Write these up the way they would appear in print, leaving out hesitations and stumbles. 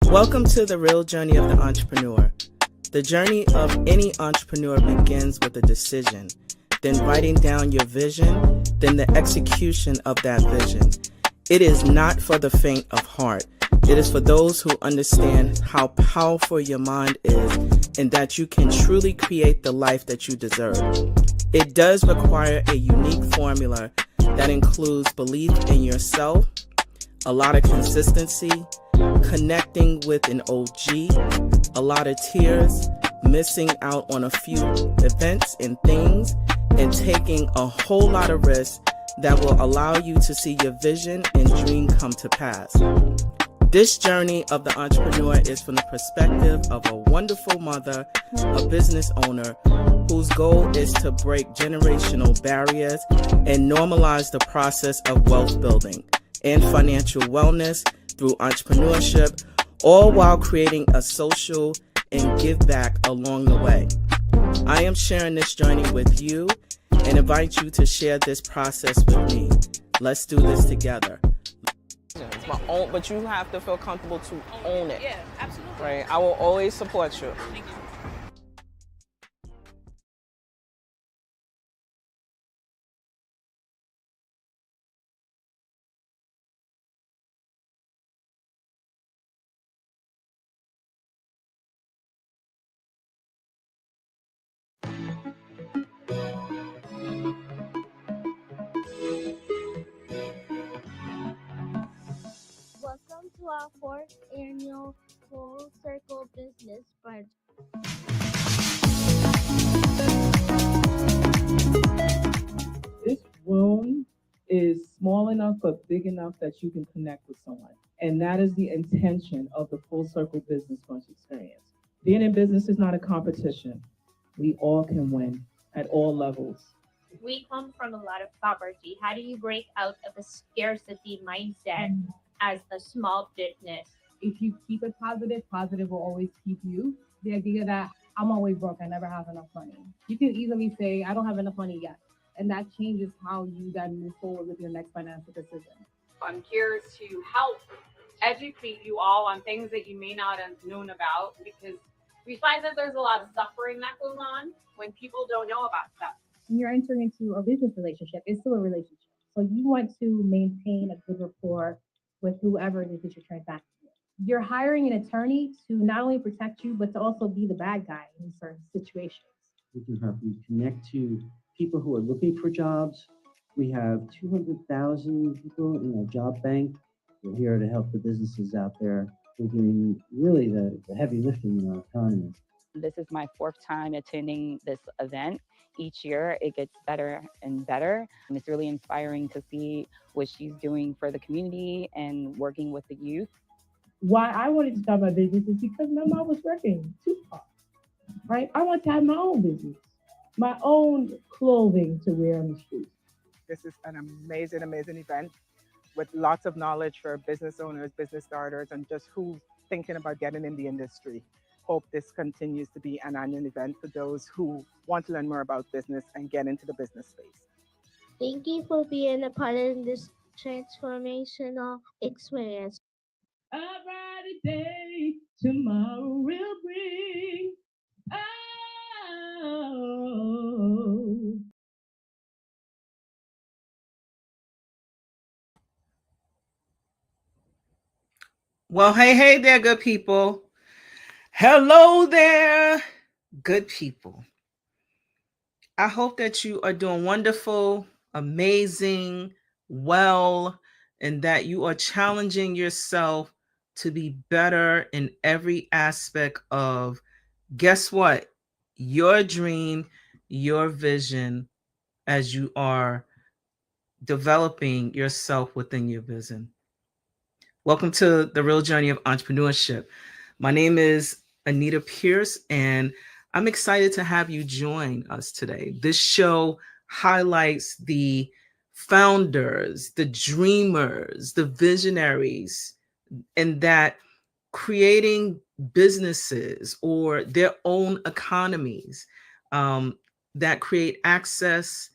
Welcome to the Real Journey of the Entrepreneur. The journey of any entrepreneur begins with a decision, then writing down your vision, then the execution of that vision. It is not for the faint of heart. It is for those who understand how powerful your mind is and that you can truly create the life that you deserve. It does require a unique formula that includes belief in yourself, a lot of consistency, connecting with an OG, a lot of tears, missing out on a few events and things, and taking a whole lot of risks that will allow you to see your vision and dream come to pass. This journey of the entrepreneur is from the perspective of a wonderful mother, a business owner, whose goal is to break generational barriers and normalize the process of wealth building and financial wellness through entrepreneurship, all while creating a social and give back along the way. I am sharing this journey with you and invite you to share this process with me. Let's do this together. It's my own, but you have to feel comfortable to own it. Yeah, absolutely. Right? I will always support you. Thank you. Welcome to our fourth annual Full Circle Business Brunch. This room is small enough but big enough that you can connect with someone. And that is the intention of the Full Circle Business Brunch experience. Being in business is not a competition. We all can win at all levels. We come from a lot of poverty. How do you break out of a scarcity mindset as a small business? If you keep it positive, positive will always keep you. The idea that I'm always broke, I never have enough money. You can easily say, I don't have enough money yet. And that changes how you then move forward with your next financial decision. I'm here to help educate you all on things that you may not have known about, because we find that there's a lot of suffering that goes on when people don't know about stuff. When you're entering into a business relationship, it's still a relationship. So you want to maintain a good rapport with whoever it is that you're transacting with. You're hiring an attorney to not only protect you, but to also be the bad guy in certain situations. We can help you connect to people who are looking for jobs. We have 200,000 people in our job bank. We're here to help the businesses out there. We're doing really the heavy lifting in our economy. This is my fourth time attending this event. Each year it gets better and better. It's really inspiring to see what she's doing for the community and working with the youth. Why I wanted to start my business is because my mom was working too hard, right? I want to have my own business, my own clothing to wear on the street. This is an amazing, amazing event with lots of knowledge for business owners, business starters, and just who's thinking about getting in the industry. Hope this continues to be an annual event for those who want to learn more about business and get into the business space. Thank you for being a part of this transformational experience. A brighter day tomorrow will bring. Oh. Well, hey there, good people. Hello there, good people. I hope that you are doing wonderful, amazing, well, and that you are challenging yourself to be better in every aspect of, guess what? Your dream, your vision, as you are developing yourself within your vision. Welcome to the Real Journey of Entrepreneurship. My name is Anita Pierce, and I'm excited to have you join us today. This show highlights the founders, the dreamers, the visionaries, and that creating businesses or their own economies that create access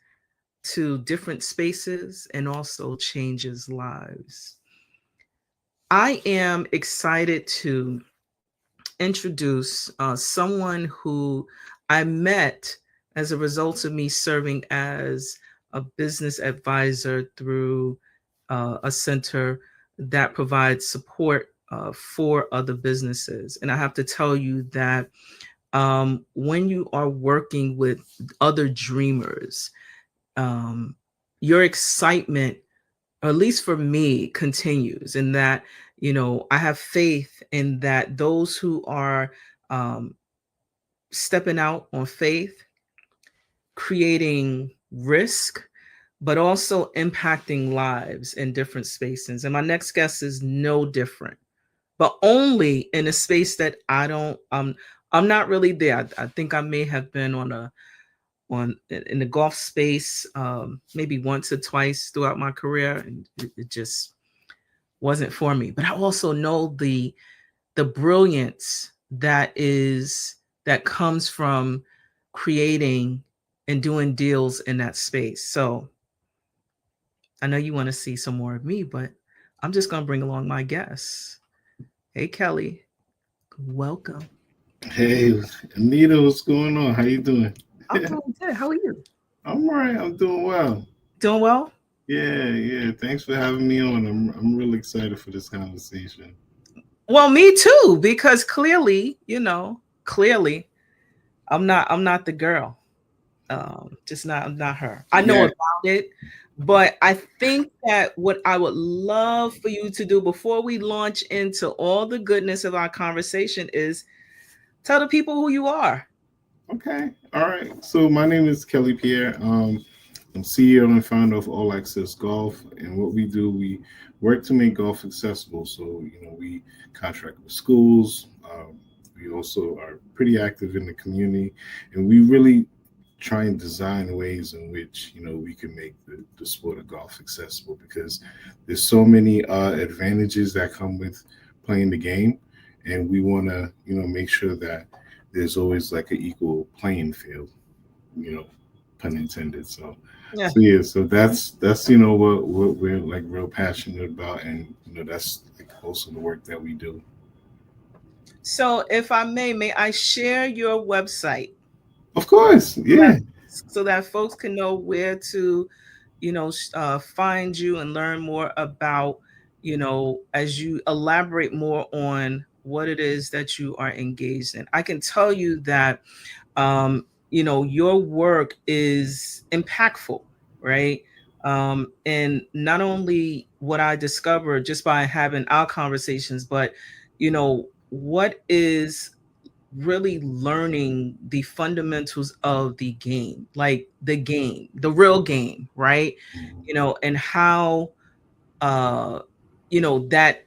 to different spaces and also changes lives. I am excited to introduce someone who I met as a result of me serving as a business advisor through a center that provides support for other businesses. And I have to tell you that when you are working with other dreamers, your excitement, or at least for me, continues in that, I have faith in that those who are stepping out on faith, creating risk, but also impacting lives in different spaces. And my next guest is no different, but only in a space that I'm not really there. I think I may have been in the golf space maybe once or twice throughout my career, and it just wasn't for me. But I also know the brilliance that comes from creating and doing deals in that space. So I know you want to see some more of me, but I'm just going to bring along my guests. Hey, Kelley, welcome. Hey, Anita, what's going on? How you doing? I'm doing good. How are you? I'm all right. I'm doing well. Doing well? Yeah. Thanks for having me on. I'm really excited for this conversation. Well, me too, because clearly, I'm not the girl. I'm not her. I know about it, but I think that what I would love for you to do before we launch into all the goodness of our conversation is tell the people who you are. Okay. All right. So my name is Kelley Pierre. I'm CEO and founder of All Access Golf, and what we do, we work to make golf accessible. So we contract with schools. We also are pretty active in the community, and we really try and design ways in which we can make the sport of golf accessible, because there's so many advantages that come with playing the game, and we want to make sure that there's always like an equal playing field, pun intended. So that's what we're like real passionate about, and that's like also the work that we do. So if I may I share your website? Of course, yeah. So that folks can know where to, find you and learn more about, as you elaborate more on what it is that you are engaged in. I can tell you that, your work is impactful, right? And not only what I discovered just by having our conversations, but, what is really learning the fundamentals of the game, like the real game, right? And how, that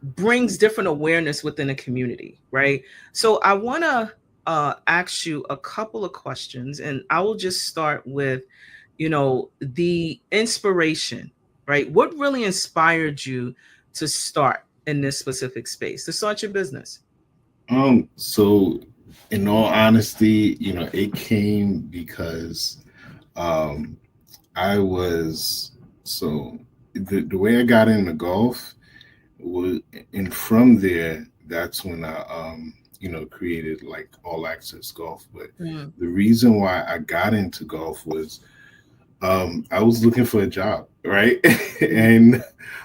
brings different awareness within a community, right? So I want to ask you a couple of questions, and I will just start with, the inspiration, right? What really inspired you to start in this specific space, to start your business? So in all honesty, it came because I was the way I got into golf was, and from there, that's when I created like All Access Golf. But the reason why I got into golf was I was looking for a job, right? And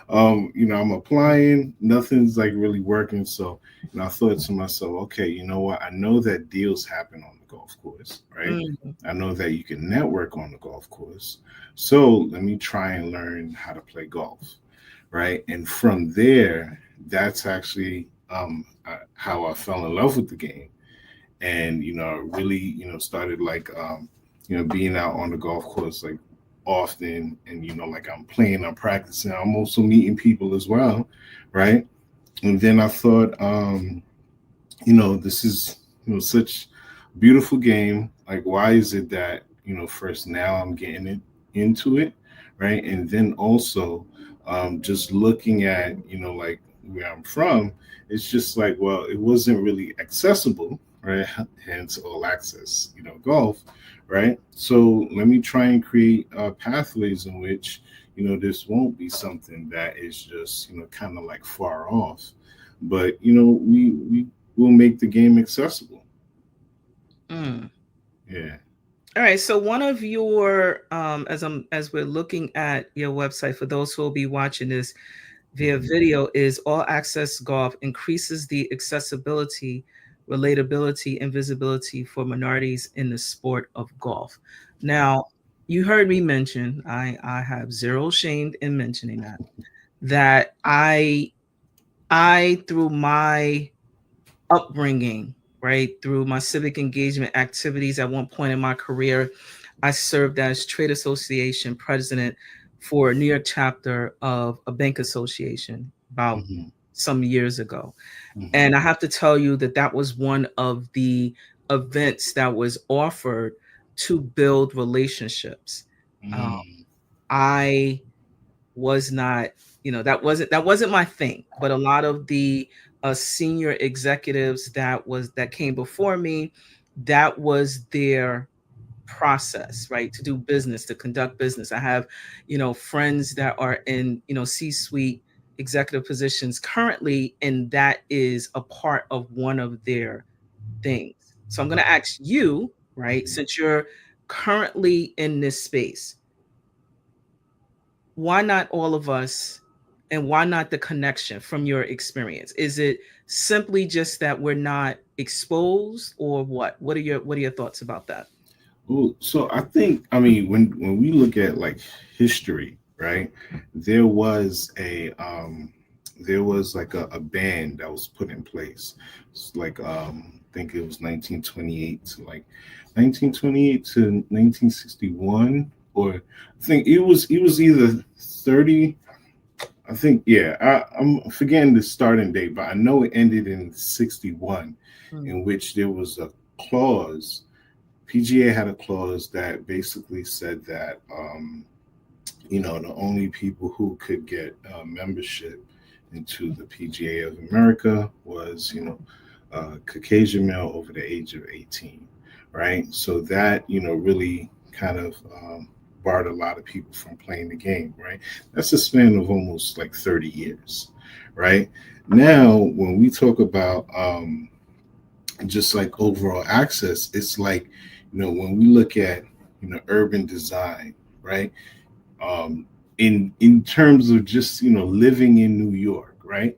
I'm applying, nothing's like really working. So I thought to myself, okay, you know what? I know that deals happen on the golf course, right? I know that you can network on the golf course. So let me try and learn how to play golf, right? And from there, that's actually how I fell in love with the game. And, really, started like, being out on the golf course like often, and like I'm playing, I'm practicing, I'm also meeting people as well, right? And then I thought, this is such a beautiful game. Like, why is it that first now I'm getting into it, right? And then also just looking at like where I'm from, it's just like, well, it wasn't really accessible, right? Hence All Access, golf, right? So let me try and create pathways in which, this won't be something that is just, kind of like far off, but, we will make the game accessible. Mm. Yeah. All right. So one of your, as we're looking at your website, for those who will be watching this via video, is All Access Golf increases the accessibility, relatability, and visibility for minorities in the sport of golf. Now, you heard me mention, I have zero shame in mentioning that I through my upbringing, right, through my civic engagement activities at one point in my career, I served as trade association president for a New York chapter of a bank association about some years ago. And I have to tell you that was one of the events that was offered to build relationships. I was not, that wasn't my thing, but a lot of the senior executives that came before me, that was their process, right, to do business, to conduct business. I have, friends that are in, C-suite executive positions currently, and that is a part of one of their things. So I'm going to ask you, right, since you're currently in this space, why not all of us, and why not the connection from your experience? Is it simply just that we're not exposed, or what? What are your thoughts about that? Well, so I think, when we look at like history, right, there was like a band that was put in place. It's like I think it was 1928 to 1961, or I think it was either 30. I think, I'm forgetting the starting date, but I know it ended in 61, in which there was a clause. PGA had a clause that basically said that, the only people who could get membership into the PGA of America was, Caucasian male over the age of 18, right? So that, really kind of barred a lot of people from playing the game, right? That's a span of almost like 30 years, right? Now, when we talk about just like overall access, it's like, when we look at, urban design, right? In terms of just, living in New York, right?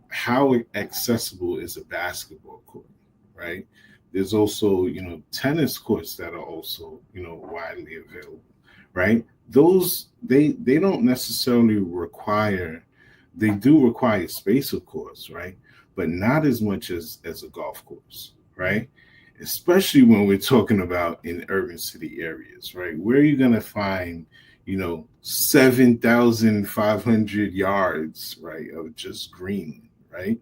How accessible is a basketball court, right? There's also, tennis courts that are also, widely available, right? Those, they don't necessarily require, they do require space, of course, right? But not as much as a golf course, right? Especially when we're talking about in urban city areas, right? Where are you going to find, 7,500 yards, right, of just green, right?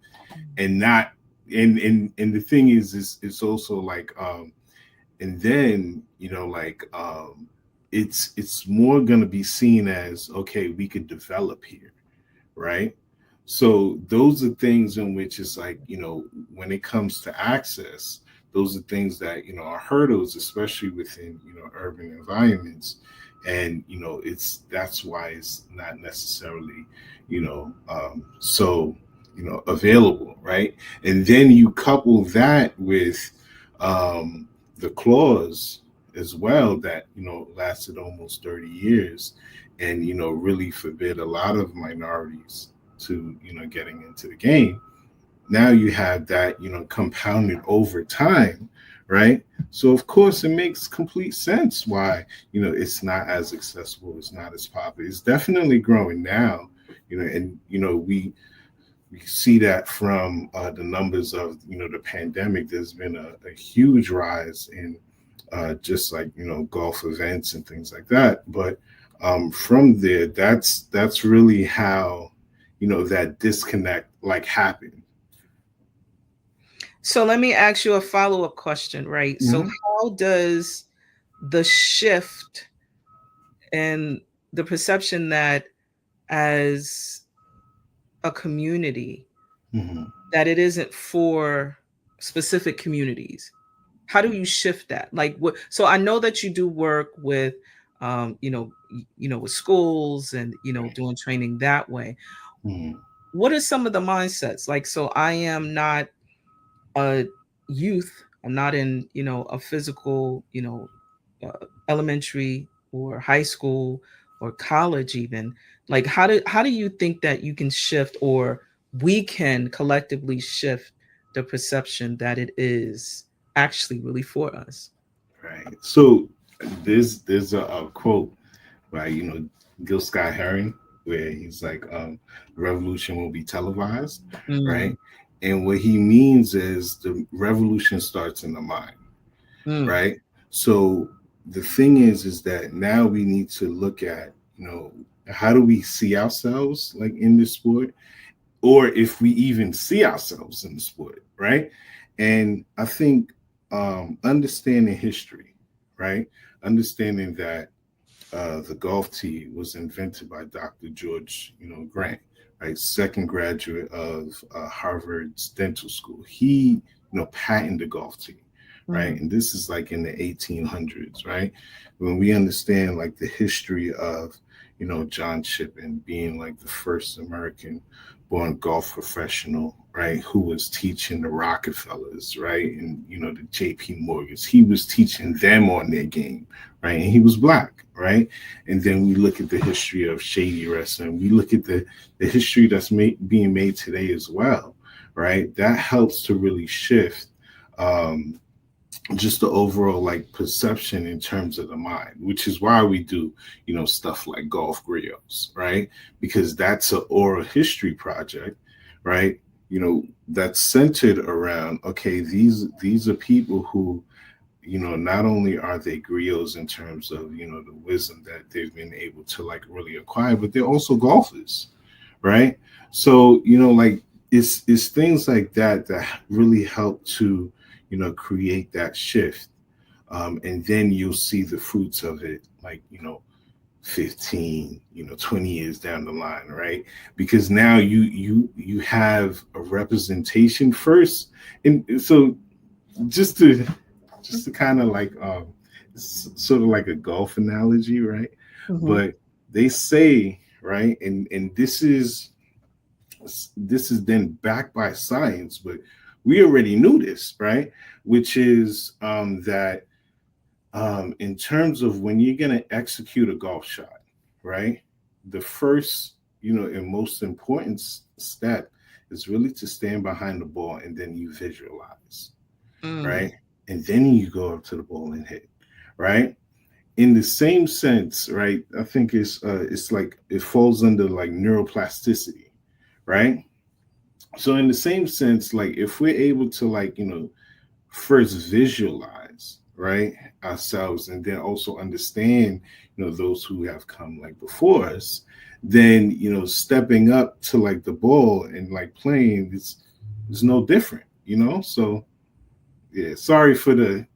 And not, and the thing is it's also like, and then, it's more going to be seen as, okay, we could develop here, right? So those are things in which it's like, when it comes to access, those are things that, are hurdles, especially within, urban environments. And, that's why it's not necessarily, so, available, right? And then you couple that with the clause as well that, lasted almost 30 years and, really forbid a lot of minorities to, getting into the game. Now you have that, compounded over time, right? So of course it makes complete sense why, it's not as accessible, it's not as popular. It's definitely growing now, and we see that from the numbers of, the pandemic. There's been a huge rise in just like, golf events and things like that. But from there, that's really how, that disconnect like happened. So let me ask you a follow-up question, right? Mm-hmm. So how does the shift and the perception that as a community, that it isn't for specific communities, how do you shift that? Like, what? So I know that you do work with with schools and, doing training that way. What are some of the mindsets? Like, so I am not a youth. I'm not in, a physical, elementary or high school or college even. Like, how do you think that you can shift, or we can collectively shift the perception that it is actually really for us? Right. So there's a quote by Gil Scott Heron where he's like, the revolution will be televised, right? And what he means is the revolution starts in the mind, right? So the thing is that now we need to look at, how do we see ourselves like in this sport, or if we even see ourselves in the sport, right? And I think understanding history, right? Understanding that the golf tee was invented by Dr. George, Grant, right? Second graduate of Harvard's dental school. He, patented the golf tee, right? And this is like in the 1800s, right? When we understand like the history of, John Shippen being like the first American born golf professional, right, who was teaching the Rockefellers, right, and the JP Morgans. He was teaching them on their game, right, and he was black, right. And then we look at the history of shady wrestling. We look at the history that's being made today as well, right. That helps to really shift just the overall like perception in terms of the mind, which is why we do, stuff like Golf Griots, right? Because that's an oral history project, right? That's centered around, okay, these are people who, not only are they griots in terms of, the wisdom that they've been able to like really acquire, but they're also golfers, right? So, like it's things like that that really help to, create that shift. And then you'll see the fruits of it, like, 15, 20 years down the line, right? Because now you have a representation first. And so just to kind of like, sort of like a golf analogy, right? But they say, right, and this is then backed by science, but we already knew this, right? Which is that in terms of when you're going to execute a golf shot, right? The first, and most important step is really to stand behind the ball, and then you visualize, right? And then you go up to the ball and hit, right? In the same sense, right? I think it's like it falls under like neuroplasticity, right? So in the same sense, like if we're able to like, first visualize, right, ourselves, and then also understand, those who have come like before us, then, stepping up to like the ball and like playing is no different, So yeah, sorry for the,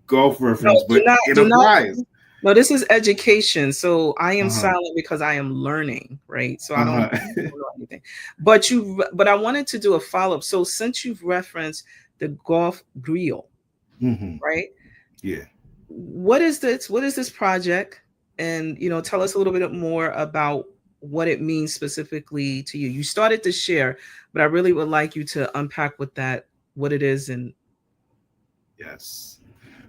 golf reference, but it applies. No, this is education. So I am silent because I am learning, right? So I don't know anything. But I wanted to do a follow-up. So since you've referenced the Golf Griot, right? Yeah. What is this project? And tell us a little bit more about what it means specifically to you. You started to share, but I really would like you to unpack what it is. And yes.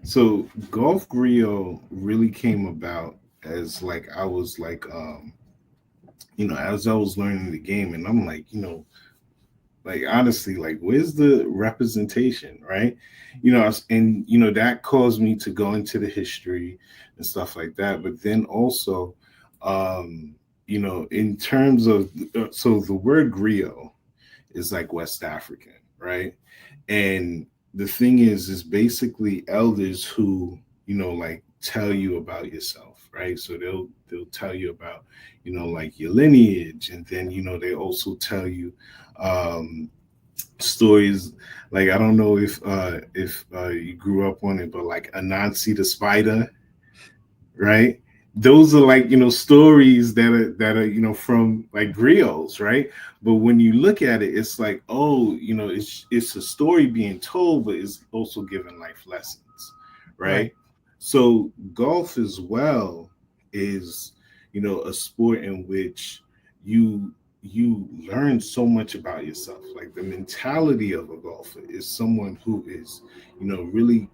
So Golf Griot really came about as like I was like as I was learning the game, and I'm like, like honestly, like where's the representation, right? And that caused me to go into the history and stuff like that. But then also, in terms of so the word griot is like West African, right? And the thing is basically elders who, like tell you about yourself, right? So they'll tell you about, like your lineage. And then, they also tell you stories. Like, I don't know if you grew up on it, but like Anansi the spider, right? Those are like, stories that are, from like griots, right? But when you look at it, it's like, oh, it's a story being told, but it's also giving life lessons, right? So golf as well, is, you know, a sport in which you learn so much about yourself. Like the mentality of a golfer is someone who is, you know, really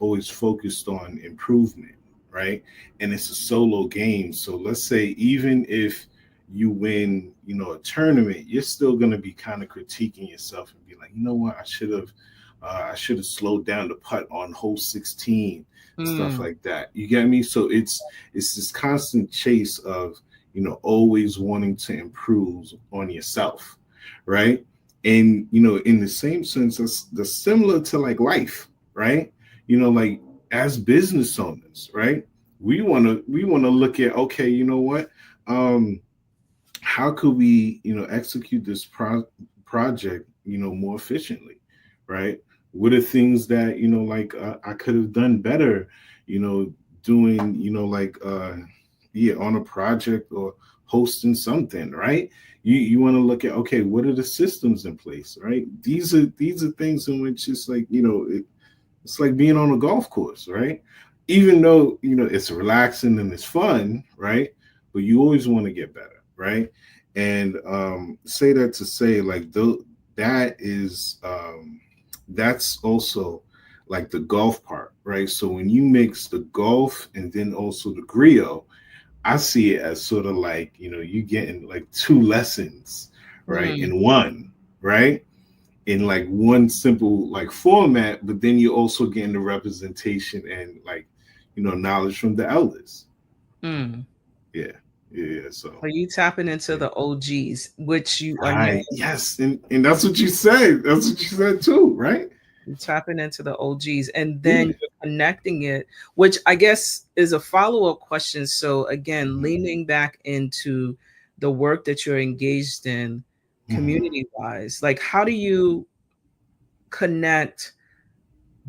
always focused on improvement, right? And it's a solo game. So let's say even if you win, you know, a tournament, you're still going to be kind of critiquing yourself and be like, you know what, I should have slowed down the putt on hole 16, stuff like that. You get me? So it's this constant chase of, you know, always wanting to improve on yourself, right? And, you know, in the same sense, that's similar to like life, right? You know, like as business owners, right? We want to look at, okay, you know what? How could we, you know, execute this project, you know, more efficiently, right? What are things that, you know, like I could have done better, you know, doing, you know, like, on a project or hosting something, right? You want to look at, okay, what are the systems in place, right? These are things in which it's like, you know, it's like being on a golf course, right? Even though, you know, it's relaxing and it's fun, right? But you always want to get better, right? And say that to say, like, that is that's also like the golf part, right? So when you mix the golf and then also the griot, I see it as sort of like, you know, you getting like 2 lessons, right, in one, right? In like one simple like format, but then you're also getting the representation and like, you know, knowledge from the elders. Yeah. So are you tapping into the OGs, which you are now? Yes, and that's what you said. That's what you said too, right? You're tapping into the OGs, and then you're connecting it, which I guess is a follow-up question. So again, leaning back into the work that you're engaged in community-wise, like how do you connect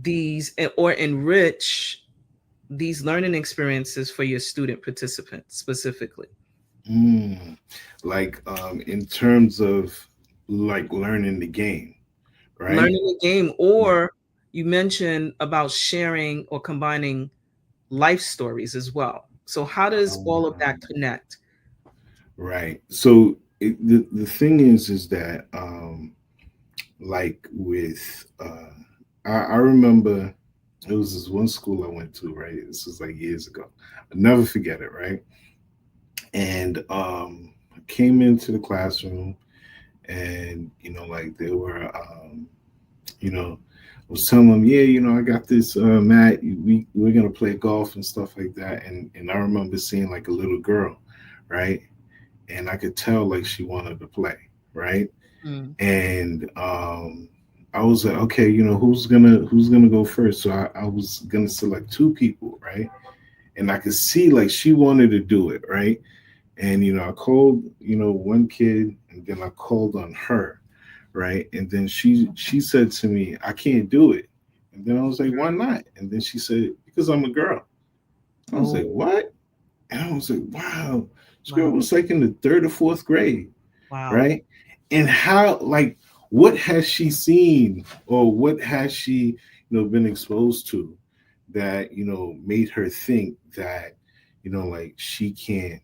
these or enrich these learning experiences for your student participants specifically? Like in terms of like learning the game, right? Learning the game, or you mentioned about sharing or combining life stories as well. So how does all of that connect? Right. So the thing is that like with I remember it was this one school I went to, right? This was like years ago. I'll never forget it, right? And I came into the classroom and, you know, like they were you know, I was telling them, yeah, you know, I got this mat, we're gonna play golf and stuff like that. And I remember seeing like a little girl, right? And I could tell like she wanted to play, right? And I was like, okay, you know, who's gonna go first? So I was gonna select 2 people, right? And I could see like she wanted to do it, right? And, you know, I called, you know, one kid and then I called on her, right? And then she said to me, I can't do it. And then I was like, why not? And then she said, because I'm a girl. I was like, what? And I was like, wow. This girl was like in the 3rd or 4th grade. Wow. Right? And how, like, what has she seen or what has she, you know, been exposed to that, you know, made her think that, you know, like she can't,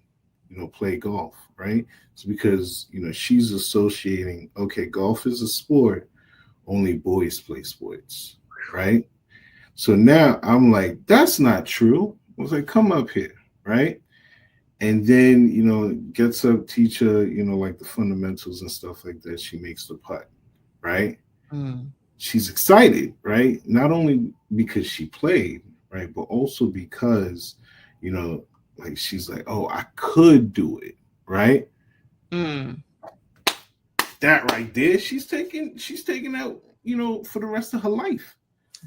you know, play golf, right? It's because, you know, she's associating, okay, golf is a sport, only boys play sports, right? So now I'm like, that's not true. I was like, come up here, right? And then, you know, gets up, teach her, you know, like the fundamentals and stuff like that. She makes the putt, right? She's excited, right? Not only because she played, right, but also because, you know, like she's like, oh, I could do it, right? That right there, she's taking out, you know, for the rest of her life,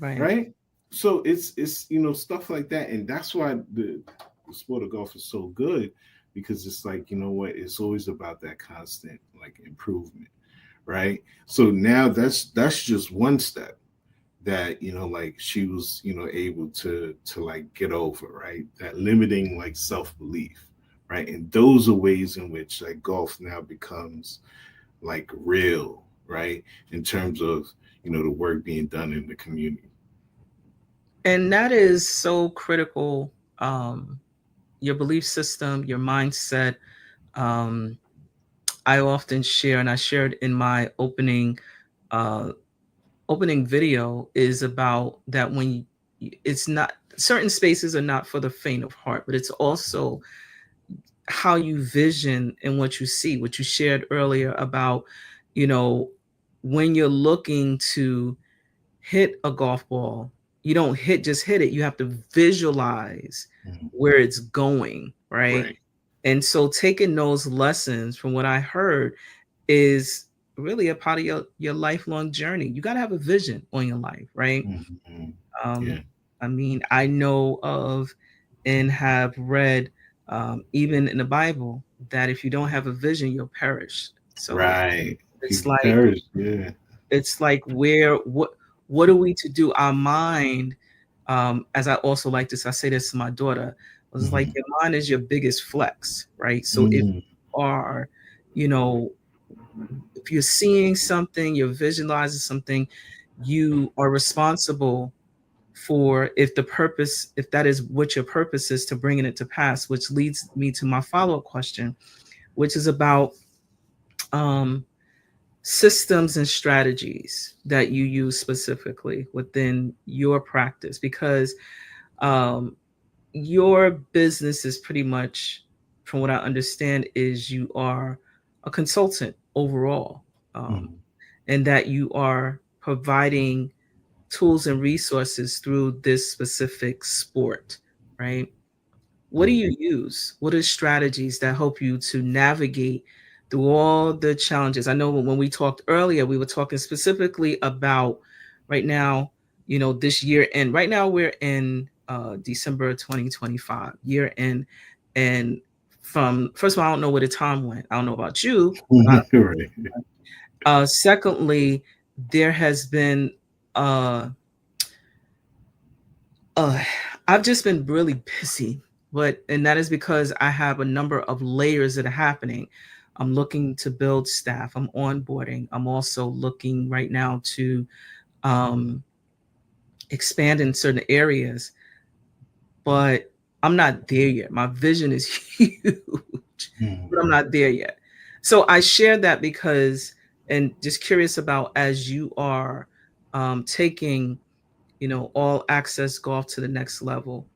right? So it's you know, stuff like that, and that's why the sport of golf is so good, because it's like, you know what, it's always about that constant like improvement, right? So now that's just one step that, you know, like she was, you know, able to like get over, right? That limiting like self-belief, right? And those are ways in which like golf now becomes like real, right? In terms of, you know, the work being done in the community. And that is so critical your belief system, your mindset. Um, I often share, and I shared in my uh, opening video, is about that when it's not, certain spaces are not for the faint of heart, but it's also how you vision and what you see, what you shared earlier about, you know, when you're looking to hit a golf ball, you don't just hit it. You have to visualize where it's going, right? Right. And so taking those lessons from what I heard is really a part of your lifelong journey. You got to have a vision on your life, right? Mm-hmm. Yeah. Um, I mean, I know of and have read, even in the Bible, that if you don't have a vision, you'll perish. So Right. it's People like, perish. Yeah. it's like where what are we to do? Our mind, as I also like this, I say this to my daughter, was like, Mhm. your mind is your biggest flex, right? So if Mhm. you are, you know, if you're seeing something, you're visualizing something, you are responsible for, if that is what your purpose is, to bringing it to pass, which leads me to my follow-up question, which is about um, systems and strategies that you use specifically within your practice, because um, your business is pretty much, from what I understand, is you are a consultant overall, Mhm. and that you are providing tools and resources through this specific sport, right? What do Mhm. you use? What are strategies that help you to navigate through all the challenges? I know when we talked earlier, we were talking specifically about right now, this year end. Right now, we're in December 2025, year end. And from, first of all, I don't know where the time went. I don't know about you. Right. Secondly, there has been uh, uh, I've just been really busy, and that is because I have a number of layers that are happening. I'm looking to build staff. I'm onboarding. I'm also looking right now to um, expand in certain areas, but I'm not there yet. My vision is huge, but I'm Mhm. not there yet. So I share that because, and just curious about, as you are taking, all access golf to the next level,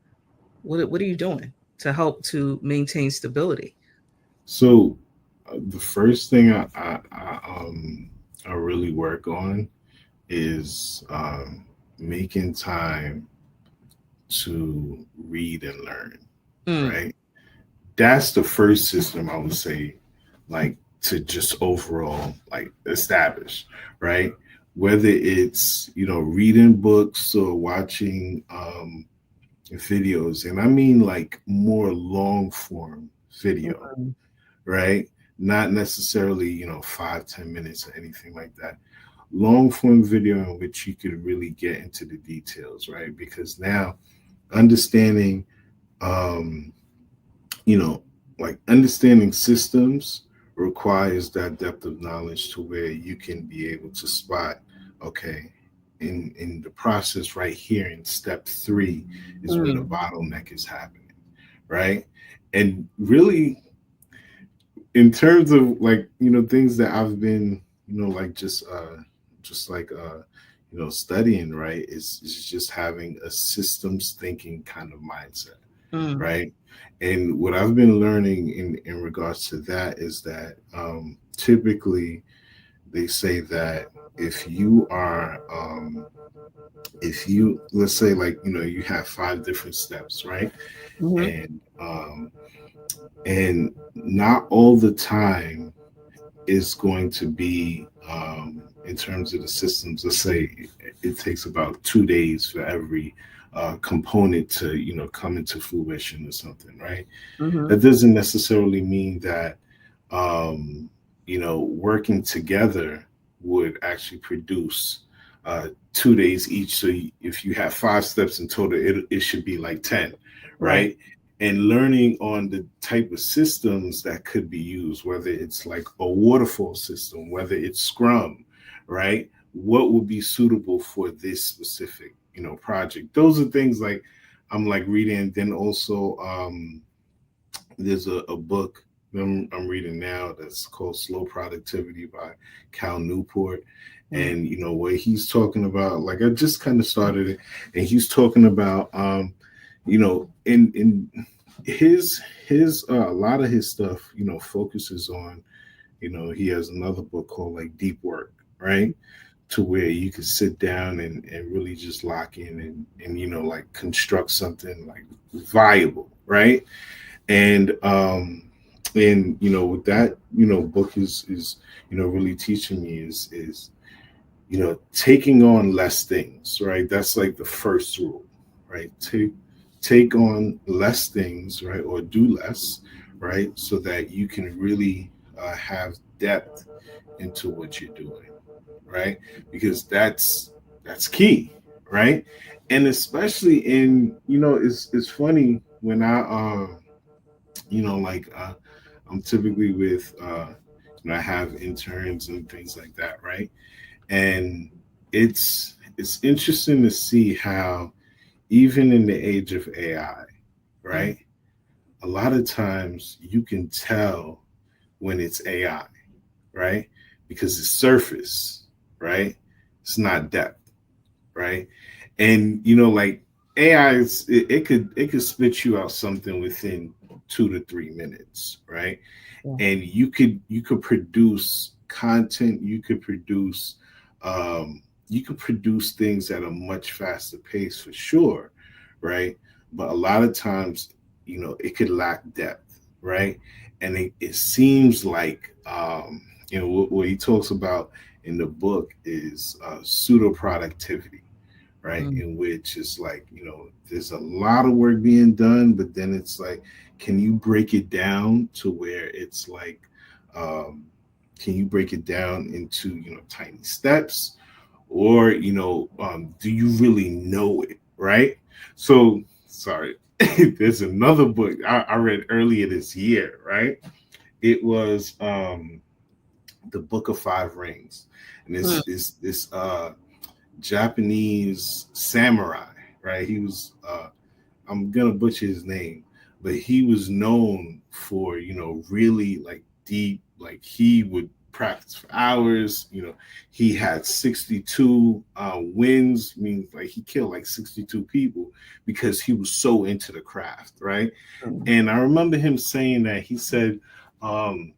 what are you doing to help to maintain stability? So the first thing I really work on is making time to read and learn. Mm, Right. That's the first system I would say, like, to just overall like establish. Right. Whether it's reading books or watching videos, and I mean like more long form video, mm, right? Not necessarily 5-10 minutes or anything like that. Long form video in which you could really get into the details, right? Because now understanding, um you know like understanding systems requires that depth of knowledge to where you can be able to spot, okay, in the process right here in step 3 is where the mm, bottleneck is happening, right? And really, in terms of like things that I've been like just like studying, right, is just having a systems thinking kind of mindset, mm, right? And what I've been learning in regards to that is that typically they say that if you are if you, let's say, like you have 5 different steps, right? mhm, And not all the time is going to be in terms of the systems. Let's say it takes about 2 days for every component to come into fruition or something, right? mhm, That doesn't necessarily mean that working together would actually produce 2 days each. So if you have 5 steps in total, it should be like 10, right. right? And learning on the type of systems that could be used, whether it's like a waterfall system, whether it's Scrum, right? What would be suitable for this specific project? Those are things like I'm like reading. Then also there's a book I'm reading now that's called Slow Productivity by Cal Newport. And, where he's talking about, like, I just kind of started it, and he's talking about, in his a lot of his stuff, focuses on, he has another book called like Deep Work, right? To where you can sit down and really just lock in and like construct something like viable, right? And with that, book is really teaching me is taking on less things, right? That's like the first rule, right? Take on less things, right? Or do less, right? So that you can really have depth into what you're doing, right? Because that's key, right? And especially in, it's funny when I'm typically with I have interns and things like that, right? And it's interesting to see how even in the age of AI, right? A lot of times you can tell when it's AI, right? Because it's surface, right? It's not depth, right? And like AI it could spit you out something within 2 to 3 minutes, right? Yeah. And you could produce content, you could produce things at a much faster pace for sure, right? But a lot of times, it could lack depth, right? And it seems like what he talks about in the book is pseudo productivity, right? In which it's like, there's a lot of work being done, but then it's like, can you break it down to where it's like, can you break it down into, tiny steps? Or, do you really know it, right? So, sorry, there's another book I read earlier this year, right? It was The Book of Five Rings. And this Japanese samurai, right? He was, I'm going to butcher his name, but he was known for, really like deep, like he would practice for hours. He had 62 wins, means like he killed like 62 people because he was so into the craft, right? And I remember him saying that he said something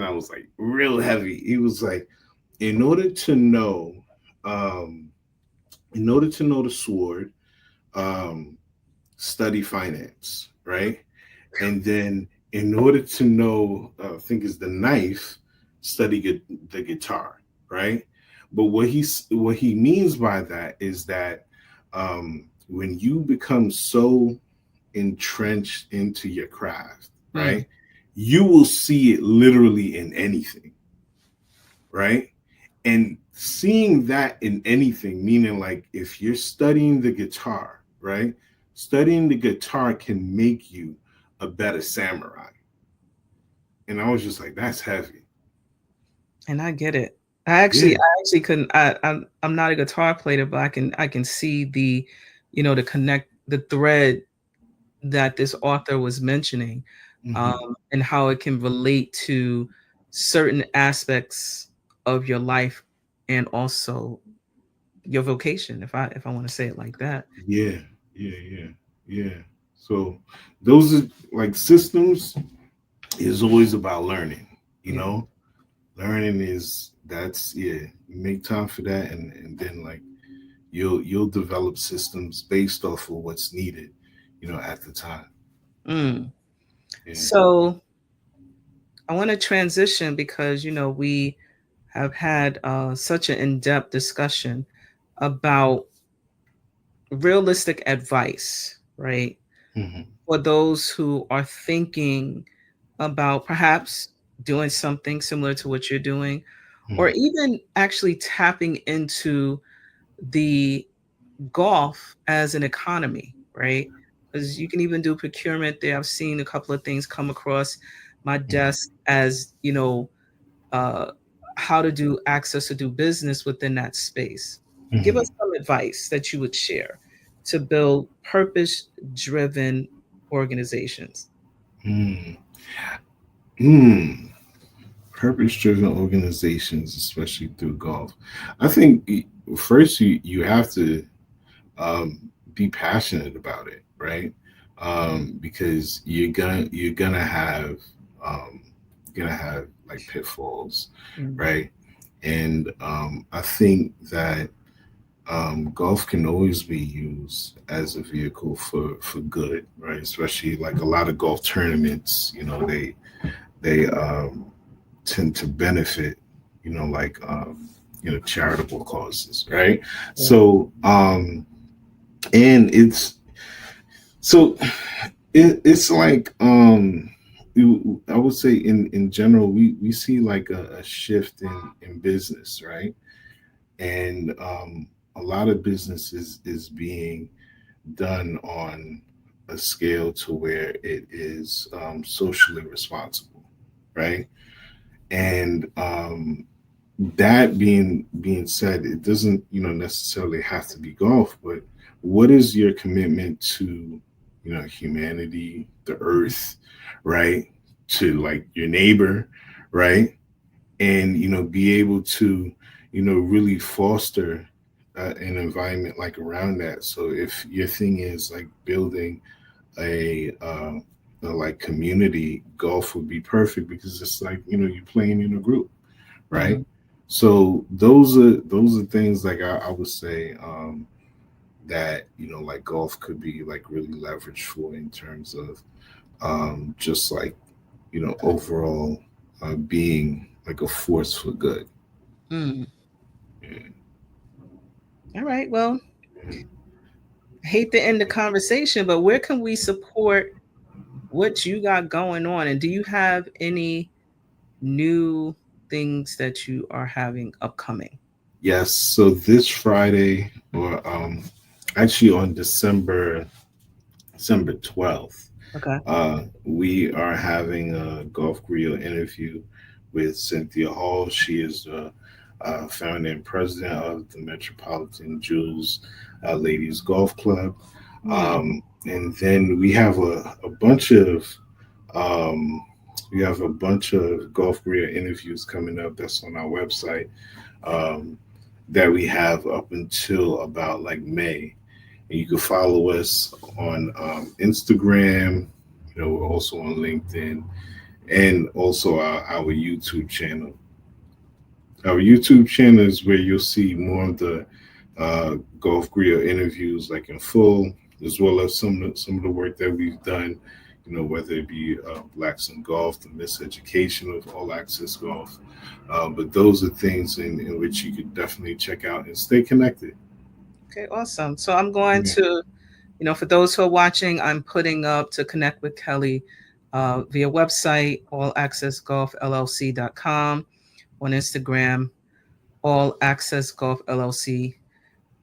that was like real heavy. He was like, in order to know the sword, study finance, right? And then in order to know, I think is the knife, study the guitar, right? But what he means by that is that when you become so entrenched into your craft, right, you will see it literally in anything, right? And seeing that in anything, meaning like if you're studying the guitar, right, studying the guitar can make you a better samurai. And I was just like, that's heavy. And I get it. I actually couldn't. I'm not a guitar player, but I can see the, to connect the thread that this author was mentioning, and how it can relate to certain aspects of your life and also your vocation, if I want to say it like that. Yeah. So those are like systems is always about learning, learning you make time for that, and then like you'll develop systems based off of what's needed, at the time. Yeah. So I want to transition because we have had such an in-depth discussion about realistic advice, right? For those who are thinking about perhaps doing something similar to what you're doing, or even actually tapping into the golf as an economy, right? Because you can even do procurement there. I've seen a couple of things come across my desk as, how to do access to do business within that space. Give us some advice that you would share to build purpose-driven organizations. Hmm. Hmm. Purpose-driven organizations, especially through golf. I think first you have to be passionate about it, right? Because um, you're gonna have like pitfalls, right? And I think that golf can always be used as a vehicle for good, right? Especially like a lot of golf tournaments, they tend to benefit, like charitable causes, right? So and so it's like I would say in general we see like a shift in business, right? And a lot of businesses is being done on a scale to where it is socially responsible, right? And that being said, it doesn't necessarily have to be golf, but what is your commitment to humanity, the earth, right? To like your neighbor, right? And be able to really foster an environment like around that. So if your thing is like building a like community, golf would be perfect because it's like you're playing in a group, right? So those are things like I would say that like golf could be like really leveraged for in terms of just like overall being like a force for good. Mm. All right. Well, I hate to end the conversation, but where can we support what you got going on? And do you have any new things that you are having upcoming? Yes. So this Friday, or actually on December 12th, Okay. we are having a Golf Griot interview with Cynthia Hall. She is the founder and president of the Metropolitan Jewels Ladies Golf Club. And then we have a bunch of Golf Griot interviews coming up that's on our website, that we have up until about like May. And you can follow us on Instagram. We're also on LinkedIn, and also our YouTube channel. Our YouTube channel is where you'll see more of the Golf Griot interviews, like in full, as well as some of the work that we've done. Whether it be Blacks in Golf, the miseducation of All Access Golf. But those are things in which you could definitely check out and stay connected. Okay, awesome. So I'm going to, for those who are watching, I'm putting up to connect with Kelley via website, allaccessgolfllc.com, on Instagram, All Access Golf LLC,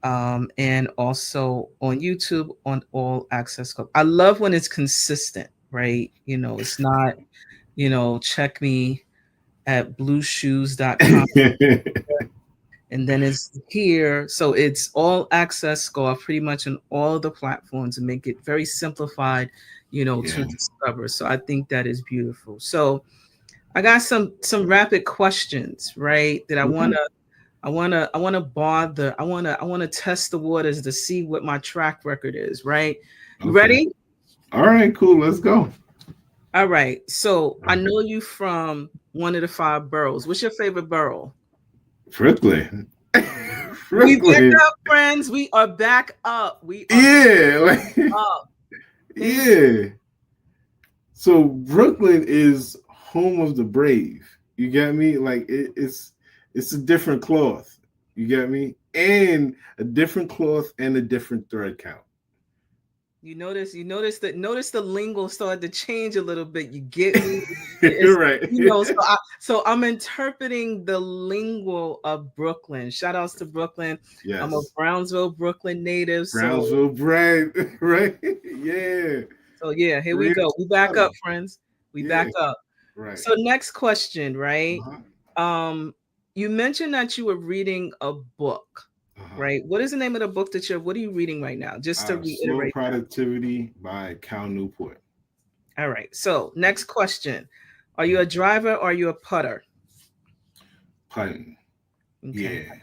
and also on YouTube on All Access Golf. I love when it's consistent, right? It's not, check me at blueshoes.com. And then it's here. So it's All Access Golf pretty much on all the platforms, and make it very simplified, to discover. So I think that is beautiful. So I got some rapid questions, right? That I want to test the waters to see what my track record is, right? You ready? All right, cool. Let's go. All right. So I know you from one of the 5 boroughs. What's your favorite borough? Brooklyn. We back up, friends. We are back up. We are back up. Yeah. So Brooklyn is home of the brave. You get me? Like it's a different cloth. You get me? And a different cloth and a different thread count. Notice the lingo started to change a little bit. You get me? You're right. So I'm interpreting the lingo of Brooklyn. Shout outs to Brooklyn. Yes. I'm a Brownsville, Brooklyn native. Brownsville bred, right? Yeah. So yeah, here we go. We back up, friends. We back up. Right. So next question, right? You mentioned that you were reading a book. Right. What is the name of the book what are you reading right now? Just to reiterate. Slow Productivity by Cal Newport. All right. So next question. Are you a driver or are you a putter? Putting. Okay. Yeah.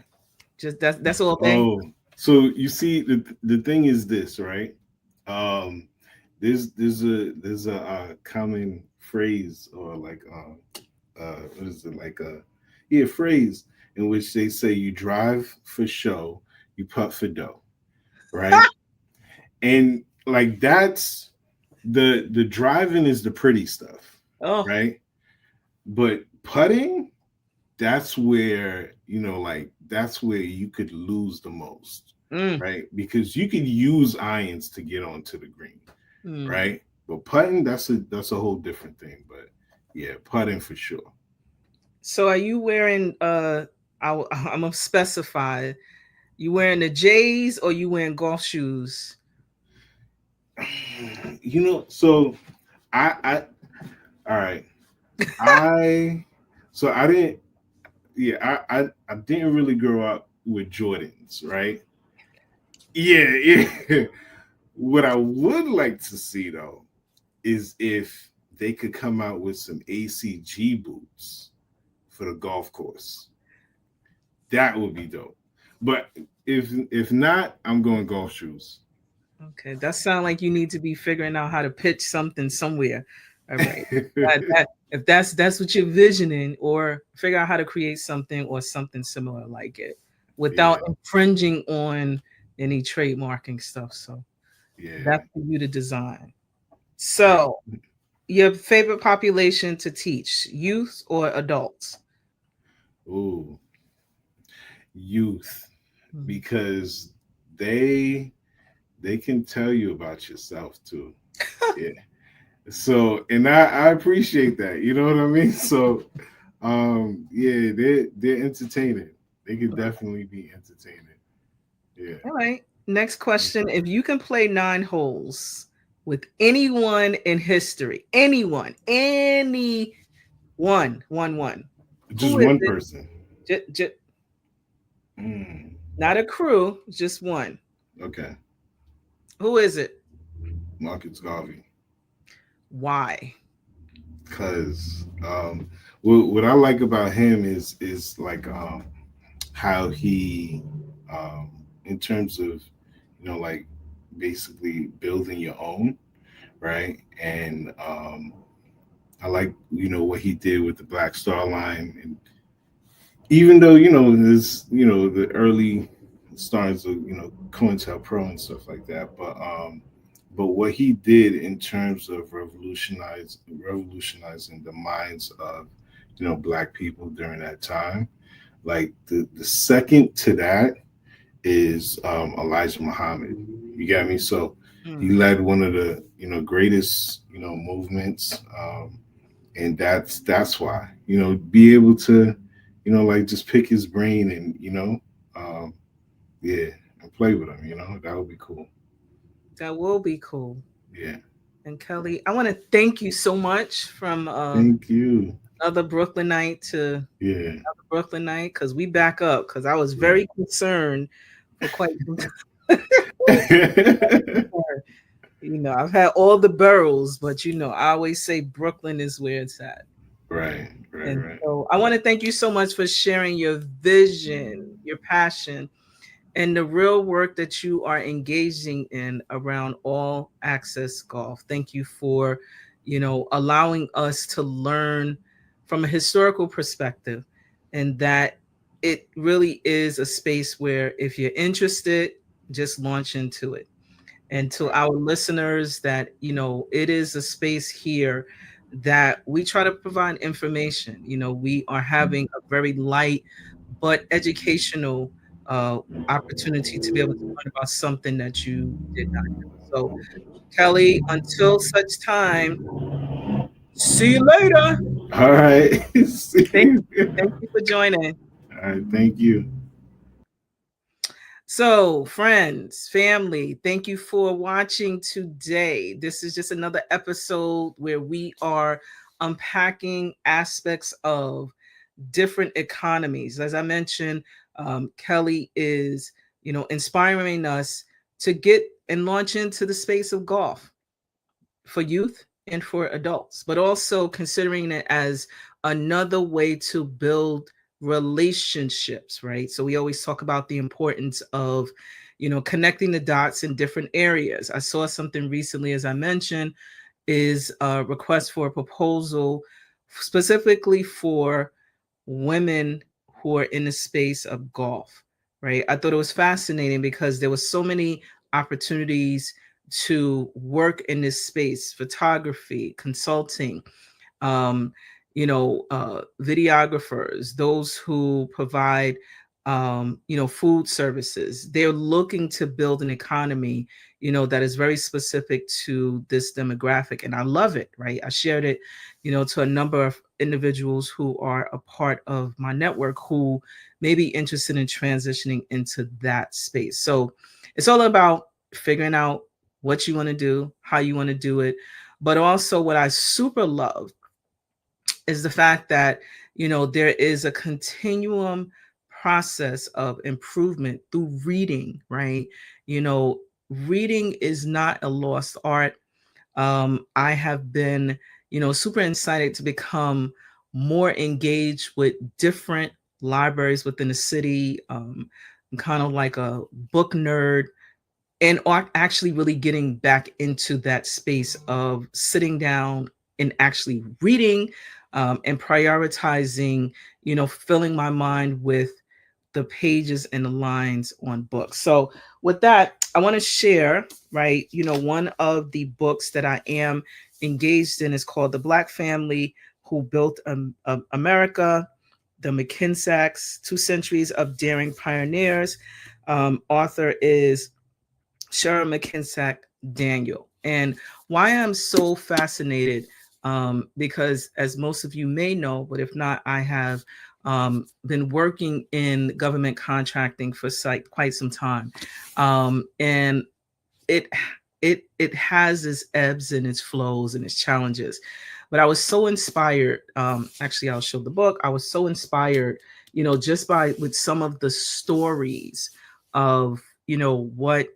Just that's all thing. Oh, so you see, the thing is this, right? Um, there's a common phrase, or like what is it, like a, yeah, phrase in which they say you drive for show, you putt for dough, right? And like that's the driving is the pretty stuff, Oh, right? But putting, that's where, like that's where you could lose the most, mm, right? Because you could use irons to get onto the green, mm. right? But putting, that's a whole different thing. But yeah, putting for sure. So are you wearing I'm gonna specify, you wearing the J's or you wearing golf shoes? So I all right. I so I didn't yeah, I didn't really grow up with Jordans, right? Yeah, yeah. What I would like to see though is if they could come out with some ACG boots for the golf course. That would be dope. But if not, I'm going golf shoes. Okay, that sounds like you need to be figuring out how to pitch something somewhere. All right. If that's what you're visioning, or figure out how to create something or something similar like it without Yeah. infringing on any trademarking stuff. So Yeah. that's for you to design. So your favorite population to teach, youth or adults? Ooh, youth, Mhm. because they can tell you about yourself too. Yeah. So, and I appreciate that. You know what I mean? So, yeah, they're entertaining. They could definitely be entertaining. Yeah. All right. Next question. If you can play 9 holes with anyone in history, anyone, one, Just who is one it? person. Mm, Not a crew, just one. okay. Who is it? Marcus Garvey. Why? Because what I like about him is like how he in terms of like basically building your own, right? And I like what he did with the Black Star Line, and even though there's the early starts of COINTELPRO and stuff like that, but what he did in terms of revolutionizing the minds of Black people during that time, like the second to that is Elijah Muhammad. You got me? So he led one of the greatest movements, and that's why be able to like just pick his brain and um, yeah, and play with him. That would be cool. That will be cool. Yeah. And Kelley, I want to thank you so much from Thank you. other Brooklynite to Yeah. other Brooklynite, because we back up, because I was very concerned for quite some time. I've had all the boroughs, but I always say Brooklyn is where it's at. Right. And so I want to thank you so much for sharing your vision, your passion, and the real work that you are engaging in around All Access Golf. Thank you for, allowing us to learn from a historical perspective, and that it really is a space where if you're interested, just launch into it. And to our listeners, that it is a space here that we try to provide information. We are having a very light but educational opportunity to be able to learn about something that you did not know. So, Kelley, until such time, see you later. All right. Thank you for joining. All right. Thank you. So, friends, family, thank you for watching today. This is just another episode where we are unpacking aspects of different economies. As I mentioned, Kelley is, inspiring us to get and launch into the space of golf for youth and for adults, but also considering it as another way to build relationships, right? So we always talk about the importance of, connecting the dots in different areas. I saw something recently, as I mentioned, is a request for a proposal specifically for women who are in the space of golf, right? I thought it was fascinating because there was so many opportunities to work in this space: photography, consulting, videographers, those who provide, food services. They're looking to build an economy, that is very specific to this demographic. And I love it, right? I shared it, to a number of individuals who are a part of my network who may be interested in transitioning into that space. So it's all about figuring out what you want to do, how you want to do it. But also what I super love is the fact that, there is a continuum process of improvement through reading, right? Reading is not a lost art. I have been, super excited to become more engaged with different libraries within the city. I'm kind of like a book nerd, and actually really getting back into that space of sitting down and actually reading, and prioritizing, filling my mind with the pages and the lines on books. So with that, I want to share, right, one of the books that I am engaged in is called The Black Family Who Built America, the McKinsacks, 2 Centuries of Daring Pioneers. Author is Sharon McKinsack Daniel. And why I'm so fascinated, because as most of you may know, but if not, I have been working in government contracting for quite some time. And it has its ebbs and its flows and its challenges. But I was so inspired. Actually, I'll show the book. I was so inspired, just with some of the stories of, what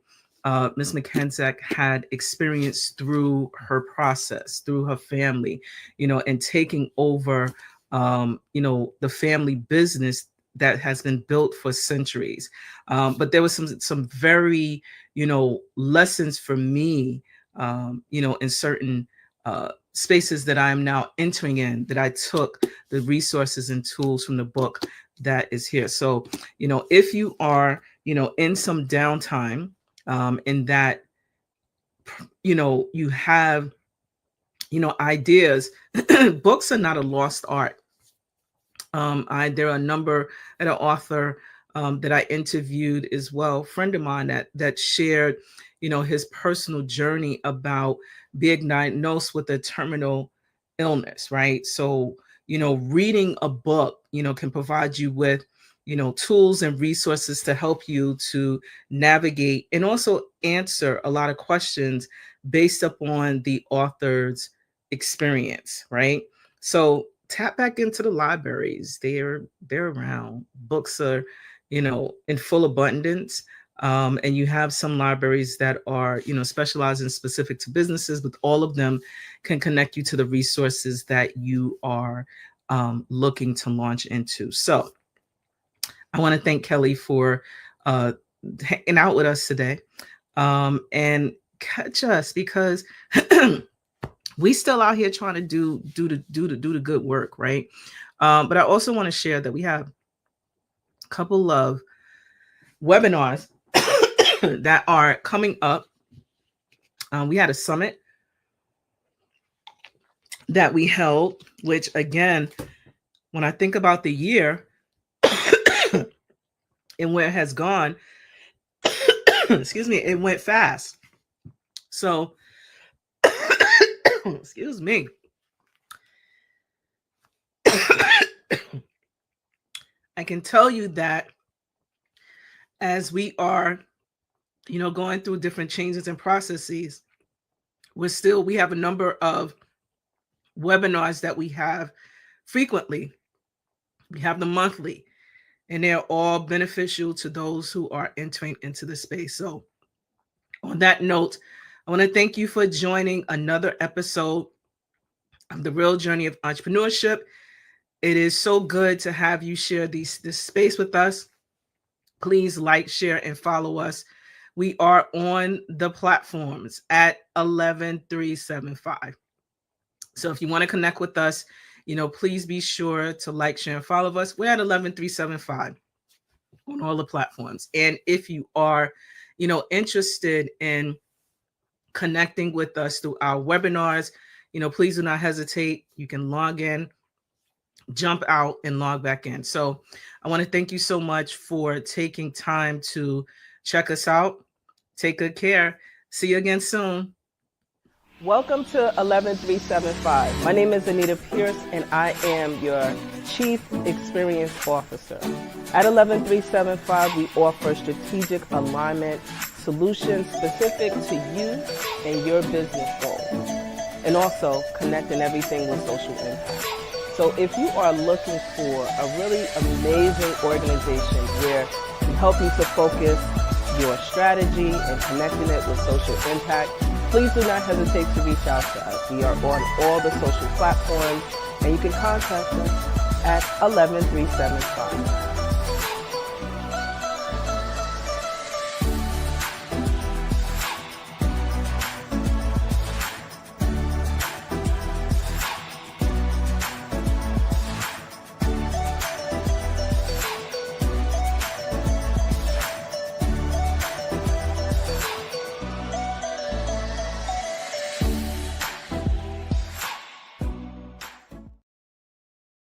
Ms. McKenzie had experienced through her process, through her family, and taking over, the family business that has been built for centuries. But there was some very, lessons for me, in certain spaces that I am now entering in, that I took the resources and tools from the book that is here. So, if you are, in some downtime, in that, you have, ideas, books are not a lost art. There are a number at an author that I interviewed as well, friend of mine that shared, his personal journey about being diagnosed with a terminal illness, right? So, reading a book, can provide you with, tools and resources to help you to navigate and also answer a lot of questions based upon the author's experience, right? So tap back into the libraries. They're around. Books are, in full abundance. And you have some libraries that are, specialized in specific to businesses, but all of them can connect you to the resources that you are looking to launch into. So I want to thank Kelley for hanging out with us today, and catch us, because we still out here trying to do the good work, right? But I also want to share that we have a couple of webinars that are coming up. We had a summit that we held, which again, when I think about the year and where it has gone, excuse me, it went fast. So, excuse me. I can tell you that as we are, going through different changes and processes, we have a number of webinars that we have frequently. We have the monthly, and they're all beneficial to those who are entering into the space. So on that note, I want to thank you for joining another episode of the Real Journey of Entrepreneurship. It is so good to have you share this space with us. Please like, share, and follow us. We are on the platforms at 11375. So if you want to connect with us, please be sure to like, share, and follow us. We're at 11375 on all the platforms. And if you are, interested in connecting with us through our webinars, please do not hesitate. You can log in, jump out, and log back in. So I want to thank you so much for taking time to check us out. Take good care. See you again soon. Welcome to 11375. My name is Anita Pierce, and I am your Chief Experience Officer. At 11375, we offer strategic alignment solutions specific to you and your business goals, and also connecting everything with social impact. So if you are looking for a really amazing organization where we help you to focus your strategy and connecting it with social impact, please do not hesitate to reach out to us. We are on all the social platforms, and you can contact us at 11375.